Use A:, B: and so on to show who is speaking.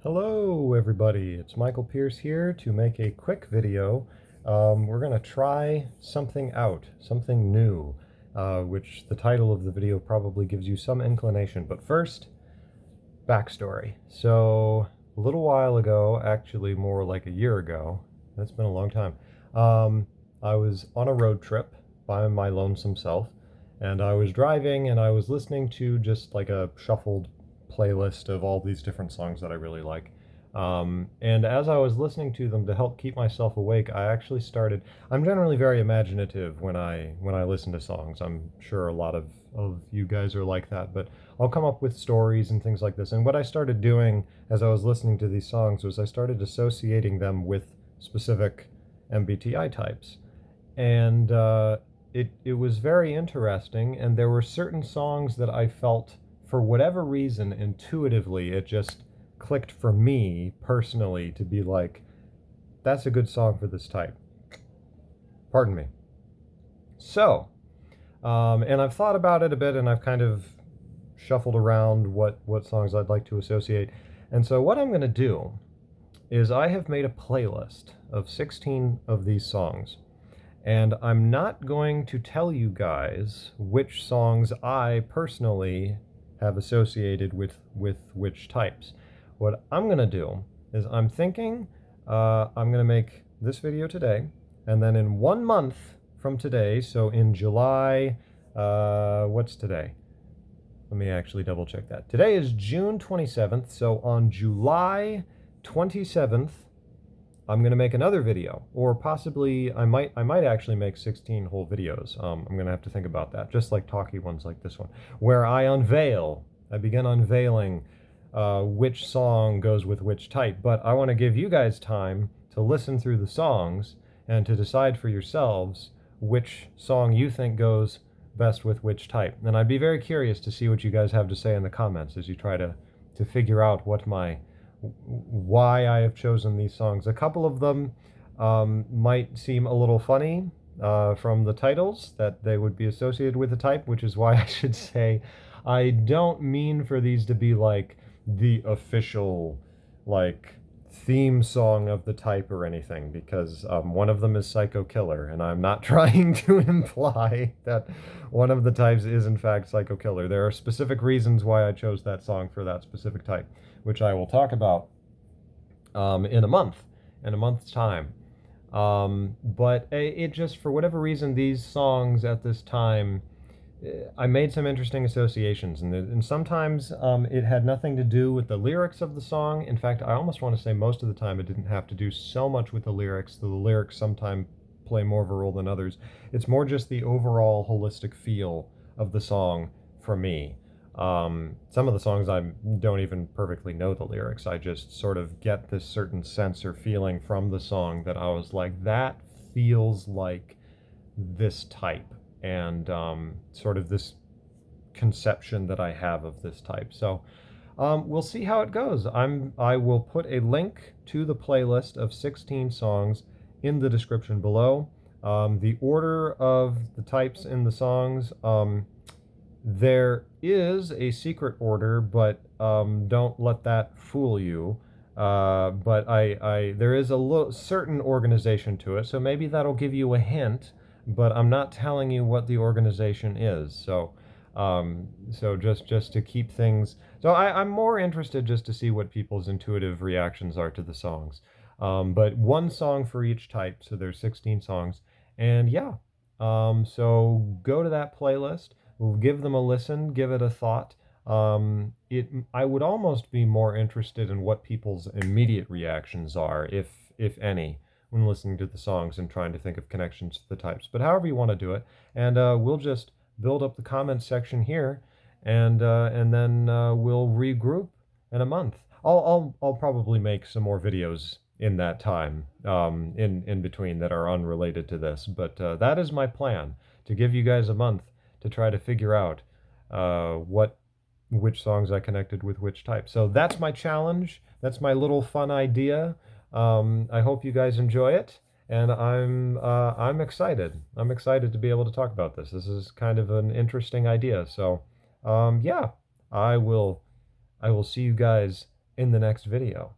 A: Hello everybody, it's Michael Pierce here to make a quick video. We're going to try something out, something new, which the title of the video probably gives you some inclination. But first, backstory. So a little while ago, actually more like a year ago, that's been a long time, I was on a road trip by my lonesome self, and I was driving and I was listening to just like a shuffled playlist of all these different songs that I really like. And as I was listening to them to help keep myself awake, I actually started. I'm generally very imaginative when I listen to songs. I'm sure a lot of you guys are like that, but I'll come up with stories and things like this. And what I started doing as I was listening to these songs was I started associating them with specific MBTI types, and it was very interesting. And there were certain songs that I felt, for whatever reason, intuitively, it just clicked for me personally to be like, that's a good song for this type. Pardon me. So, and I've thought about it a bit, and I've kind of shuffled around what songs I'd like to associate. And so what I'm going to do is I have made a playlist of 16 of these songs. And I'm not going to tell you guys which songs I personally have associated with which types. What I'm going to do is I'm thinking I'm going to make this video today, and then in 1 month from today, so in July, what's today? Let me actually double check that. Today is June 27th, so on July 27th, I'm going to make another video, or possibly I might actually make 16 whole videos. I'm going to have to think about that, just like talky ones like this one, where I begin unveiling which song goes with which type. But I want to give you guys time to listen through the songs and to decide for yourselves which song you think goes best with which type. And I'd be very curious to see what you guys have to say in the comments as you try to figure out why I have chosen these songs. A couple of them might seem a little funny from the titles, that they would be associated with the type, which is why I should say I don't mean for these to be like the official like theme song of the type or anything, because one of them is Psycho Killer, and I'm not trying to imply that one of the types is in fact Psycho Killer. There are specific reasons why I chose that song for that specific type, which I will talk about in a month's time. But it just, for whatever reason, these songs at this time, I made some interesting associations, and sometimes it had nothing to do with the lyrics of the song. In fact, I almost want to say most of the time it didn't have to do so much with the lyrics. The lyrics sometimes play more of a role than others. It's more just the overall holistic feel of the song for me. Some of the songs I don't even perfectly know the lyrics. I just sort of get this certain sense or feeling from the song that I was like, that feels like this type, and sort of this conception that I have of this type. So we'll see how it goes. I will put a link to the playlist of 16 songs in the description below. The order of the types in the songs, there is a secret order, but don't let that fool you. But there is a certain organization to it, so maybe that'll give you a hint. But I'm not telling you what the organization is. So, just to keep things. So I'm more interested just to see what people's intuitive reactions are to the songs. But one song for each type, so there's 16 songs, and yeah. So go to that playlist. Give them a listen, give it a thought. I would almost be more interested in what people's immediate reactions are, if any, when listening to the songs and trying to think of connections to the types. But however you want to do it, and we'll just build up the comments section here, and then we'll regroup in a month. I'll probably make some more videos in that time, in between, that are unrelated to this. But that is my plan, to give you guys a month to try to figure out which songs I connected with which type. So that's my challenge. That's my little fun idea. I hope you guys enjoy it, and I'm excited. I'm excited to be able to talk about this. This is kind of an interesting idea. So yeah, I will see you guys in the next video.